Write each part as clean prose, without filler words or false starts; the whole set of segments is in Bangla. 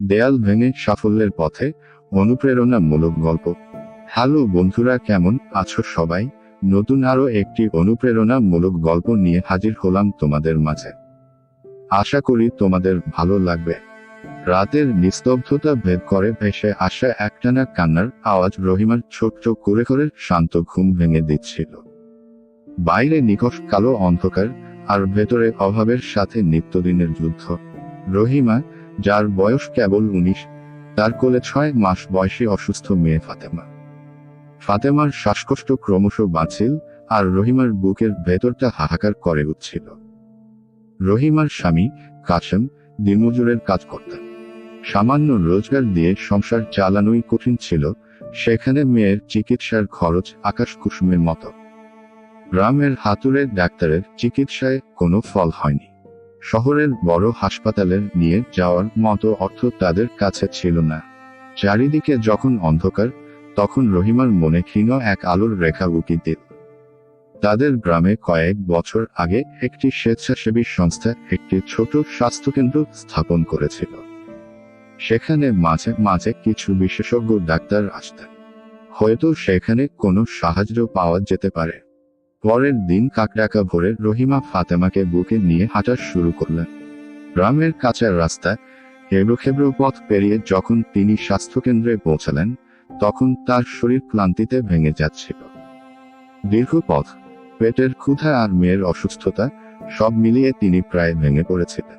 দেয়াল ভেঙে সাফল্যের পথে, অনুপ্রেরণামূলক গল্প। হ্যালো বন্ধুরা, কেমন আছো সবাই? নতুন আরো একটি অনুপ্রেরণামূলক গল্প নিয়ে হাজির হলাম তোমাদের মাঝে। আশা করি তোমাদের ভালো লাগবে। রাতের নিস্তব্ধতা ভেদ করে ভেসে আসা একটানা কান্নার আওয়াজ রহিমার ছোট্ট করে করে শান্ত ঘুম ভেঙে দিচ্ছিল। বাইরে নিকষ কালো অন্ধকার, আর ভেতরে অভাবের সাথে নিত্যদিনের যুদ্ধ। রহিমা, যার বয়স কেবল 19, তার কোলে 6 মাস বয়সী অসুস্থ মেয়ে ফাতেমা। ফাতেমার শ্বাসকষ্ট ক্রমশ বাড়ছিল, আর রহিমার বুকের ভেতরটা হাহাকার করে উঠছিল। রহিমার স্বামী কাসেম দিনমজুরের কাজ করতেন। সামান্য রোজগার দিয়ে সংসার চালানোই কঠিন ছিল, সেখানে মেয়ের চিকিৎসার খরচ আকাশ কুসুমের মতো। গ্রামের হাতুড়ে ডাক্তারের চিকিৎসায় কোনো ফল হয়নি। শহরের বড় হাসপাতালে নিয়ে যাওয়ার মতো অর্থ তাদের কাছে ছিল না। চারিদিকে যখন অন্ধকার, তখন রহিমার মনে ক্ষীণ এক আলোর রেখা উঁকি দিল। তাদের গ্রামে কয়েক বছর আগে একটি স্বেচ্ছাসেবী সংস্থা একটি ছোট স্বাস্থ্যকেন্দ্র স্থাপন করেছিল। সেখানে মাঝে মাঝে কিছু বিশেষজ্ঞ ডাক্তার আসতেন। হয়তো সেখানে কোনো সাহায্য পাওয়া যেতে পারে। পরের দিন কাকড়াকা ভোরে রহিমা ফাতেমাকে বুকে নিয়ে হাঁটা শুরু করলেন। গ্রামের কাঁচা রাস্তা, হেবড়ো পথ পেরিয়ে যখন তিনি স্বাস্থ্যকেন্দ্রে পৌঁছালেন, তখন তার শরীর ক্লান্তিতে ভেঙে যাচ্ছিল। দীর্ঘ পথ, পেটের ক্ষুধা আর মেয়ের অসুস্থতা, সব মিলিয়ে তিনি প্রায় ভেঙে পড়েছিলেন।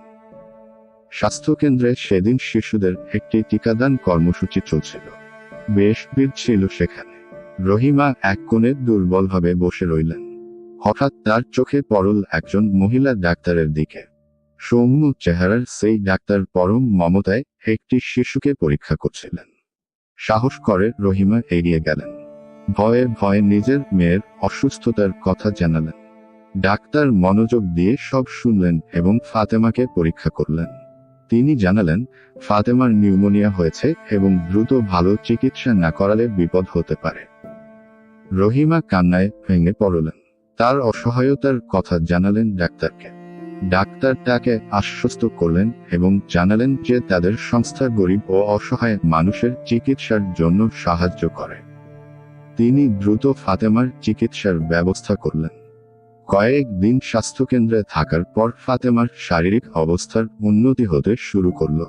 স্বাস্থ্যকেন্দ্রে সেদিন শিশুদের একটি টিকাদান কর্মসূচি চলছিল। বেশ ভিড় ছিল সেখানে। রহিমা এক কোণে দুর্বলভাবে বসে রইলেন। হঠাৎ তার চোখে পড়ল একজন মহিলা ডাক্তারের দিকে। সৌম্য চেহারার সেই ডাক্তার পরম মমতায় একটি শিশুকে পরীক্ষা করছিলেন। সাহস করে রহিমা এগিয়ে গেলেন। ভয়ে ভয়ে নিজের মেয়ের অসুস্থতার কথা জানালেন। ডাক্তার মনোযোগ দিয়ে সব শুনলেন এবং ফাতেমাকে পরীক্ষা করলেন। তিনি জানালেন, ফাতেমার নিউমোনিয়া হয়েছে এবং দ্রুত ভালো চিকিৎসা না করালে বিপদ হতে পারে। রহিমা কান্নায় ভেঙে পড়লেন। তার অসহায়তার কথা জানালেন ডাক্তারকে। ডাক্তার তাকে আশ্বস্ত করলেন এবং জানালেন যে তাদের সংস্থা গরিব ও অসহায় মানুষের চিকিৎসার জন্য সাহায্য করে। তিনি দ্রুত ফাতেমার চিকিৎসার ব্যবস্থা করলেন। কয়েক দিন স্বাস্থ্যকেন্দ্রে থাকার পর ফাতেমার শারীরিক অবস্থার উন্নতি হতে শুরু করল।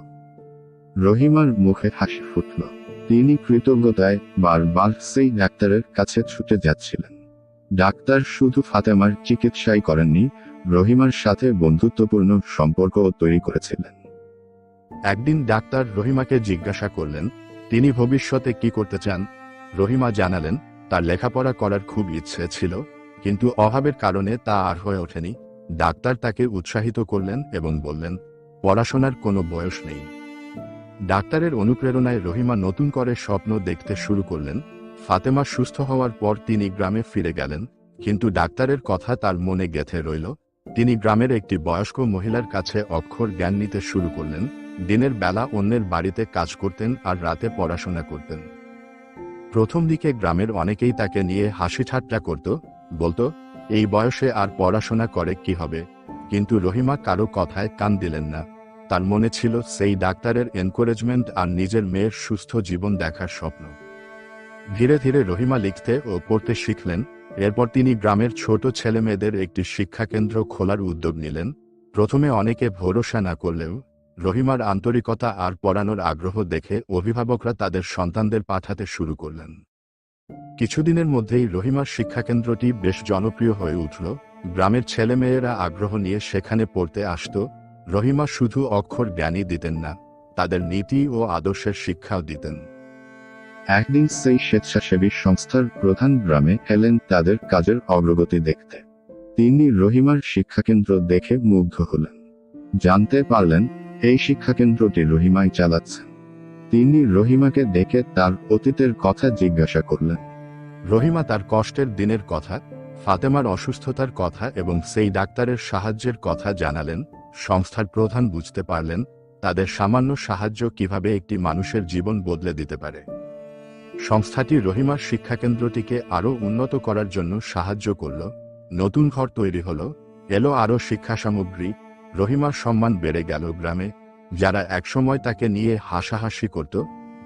রহিমার মুখে হাসি ফুটল। তিনি কৃতজ্ঞতায় বারবার সেই ডাক্তারের কাছে ছুটে যাচ্ছিলেন। ডাক্তার শুধু ফাতেমার চিকিৎসাই করেননি, রহিমার সাথে বন্ধুত্বপূর্ণ সম্পর্কও তৈরি করেছিলেন। একদিন ডাক্তার রহিমাকে জিজ্ঞাসা করলেন, তিনি ভবিষ্যতে কি করতে চান। রহিমা জানালেন, তার লেখাপড়া করার খুব ইচ্ছে ছিল, কিন্তু অভাবের কারণে তা আর হয়ে ওঠেনি। ডাক্তার তাকে উৎসাহিত করলেন এবং বললেন, পড়াশোনার কোনো বয়স নেই। ডাক্তারের অনুপ্রেরণায় রহিমা নতুন করে স্বপ্ন দেখতে শুরু করলেন। ফাতেমা সুস্থ হওয়ার পর তিনি গ্রামে ফিরে গেলেন, কিন্তু ডাক্তারের কথা তার মনে গেঁথে রইল। তিনি গ্রামের একটি বয়স্ক মহিলার কাছে অক্ষর জ্ঞান নিতে শুরু করলেন। দিনের বেলা অন্যের বাড়িতে কাজ করতেন আর রাতে পড়াশোনা করতেন। প্রথম দিকে গ্রামের অনেকেই তাকে নিয়ে হাসি ঠাট্টা করত, বলতো, এই বয়সে আর পড়াশোনা করে কি হবে। কিন্তু রহিমা কারো কথায় কান দিলেন না। তার মনে ছিল সেই ডাক্তারের এনকারেজমেন্ট আর নিজের মেয়ের সুস্থ জীবন দেখার স্বপ্ন। ধীরে ধীরে রহিমা লিখতে ও পড়তে শিখলেন। এরপর তিনি গ্রামের ছোট ছেলেমেয়েদের একটি শিক্ষাকেন্দ্র খোলার উদ্যোগ নিলেন। প্রথমে অনেকে ভরসা না করলেও রহিমার আন্তরিকতা আর পড়ানোর আগ্রহ দেখে অভিভাবকরা তাদের সন্তানদের পাঠাতে শুরু করলেন। কিছুদিনের মধ্যেই রহিমার শিক্ষাকেন্দ্রটি বেশ জনপ্রিয় হয়ে উঠল। গ্রামের ছেলেমেয়েরা আগ্রহ নিয়ে সেখানে পড়তে আসত। রহিমা শুধু অক্ষর জ্ঞানই দিতেন না, তাদের নীতি ও আদর্শের শিক্ষাও দিতেন। একদিন সেই স্বেচ্ছাসেবী সংস্থার প্রধান গ্রামে এলেন তাদের কাজের অগ্রগতি দেখতে। তিনি রহিমার শিক্ষাকেন্দ্র দেখে মুগ্ধ হলেন। জানতে পারলেন এই শিক্ষাকেন্দ্রটি রহিমাই চালাচ্ছেন। তিনি রহিমাকে ডেকে তার অতীতের কথা জিজ্ঞাসা করলেন। রহিমা তার কষ্টের দিনের কথা, ফাতেমার অসুস্থতার কথা এবং সেই ডাক্তারের সাহায্যের কথা জানালেন। সংস্থার প্রধান বুঝতে পারলেন তাদের সামান্য সাহায্য কিভাবে একটি মানুষের জীবন বদলে দিতে পারে। সংস্থাটি রহিমার শিক্ষাকেন্দ্রটিকে আরও উন্নত করার জন্য সাহায্য করল। নতুন ঘর তৈরি হলো, এলো আরও শিক্ষা সামগ্রী। রহিমার সম্মান বেড়ে গেল গ্রামে। যারা একসময় তাকে নিয়ে হাসাহাসি করত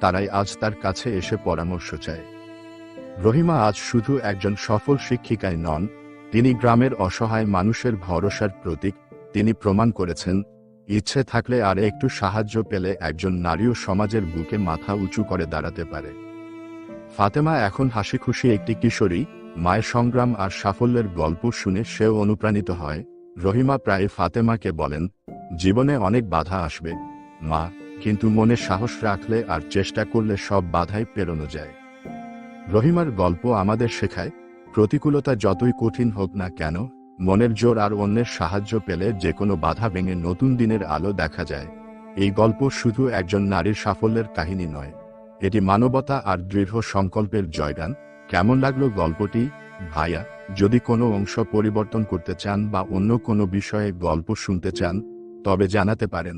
তারাই আজ তার কাছে এসে পরামর্শ চায়। রহিমা আজ শুধু একজন সফল শিক্ষিকাই নন, তিনি গ্রামের অসহায় মানুষের ভরসার প্রতীক। তিনি প্রমাণ করেছেন, ইচ্ছে থাকলে আর একটু সাহায্য পেলে একজন নারীও সমাজের বুকে মাথা উঁচু করে দাঁড়াতে পারে। ফাতেমা এখন হাসিখুশি একটি কিশোরী, মায়ের সংগ্রাম আর সাফল্যের গল্প শুনে সেও অনুপ্রাণিত হয়। রহিমা প্রায় ফাতেমাকে বলেন, জীবনে অনেক বাধা আসবে মা, কিন্তু মনে সাহস রাখলে আর চেষ্টা করলে সব বাধাই পেরোনো যায়। রহিমার গল্প আমাদের শেখায়, প্রতিকূলতা যতই কঠিন হোক না কেন, মনের জোর আর অন্যের সাহায্য পেলে যে কোনো বাধা ভেঙে নতুন দিনের আলো দেখা যায়। এই গল্প শুধু একজন নারীর সাফল্যের কাহিনী নয়, এটি মানবতা আর দৃঢ় সংকল্পের জয়গান। কেমন লাগলো গল্পটি ভাইয়া? যদি কোনো অংশ পরিবর্তন করতে চান বা অন্য কোনো বিষয়ে গল্প শুনতে চান তবে জানাতে পারেন।